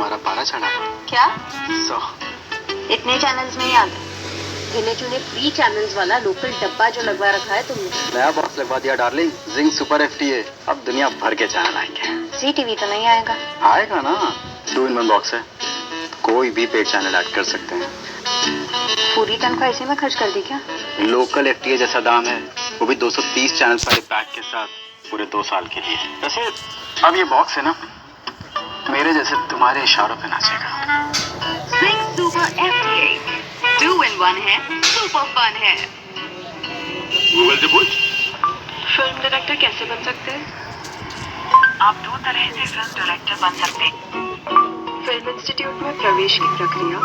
तुम्हारा पारा चढ़ा है। क्या? 100। इतने चैनल्स नहीं आते। गिने चुने फ्री चैनल्स वाला लोकल डब्बा जो लगवा रखा है तुमने। नया बॉक्स लगवा दिया डार्लिंग, जिंक सुपर FTA। अब दुनिया भर के चैनल आएंगे। जी टीवी तो नहीं आएगा? आएगा ना, 2 in 1 बॉक्स है। कोई भी पेड चैनल ऐड कर सकते हैं। पूरी तनख्वाह इसी में खर्च कर दी क्या? लोकल FTA जैसा दाम है, वो भी 230 चैनल वाले पैक के साथ पूरे 2 साल के लिए। वैसे अब ये बॉक्स है ना, मेरे जैसे तुम्हारे इशारों पे नाचेगा। जिंक सुपर FTA 2 in 1 है, सुपर फन है। गूगल से पूछ। फिल्म डायरेक्टर कैसे बन सकते हैं? आप 2 तरह से फिल्म डायरेक्टर बन सकते हैं। फिल्म इंस्टीट्यूट में प्रवेश की प्रक्रिया।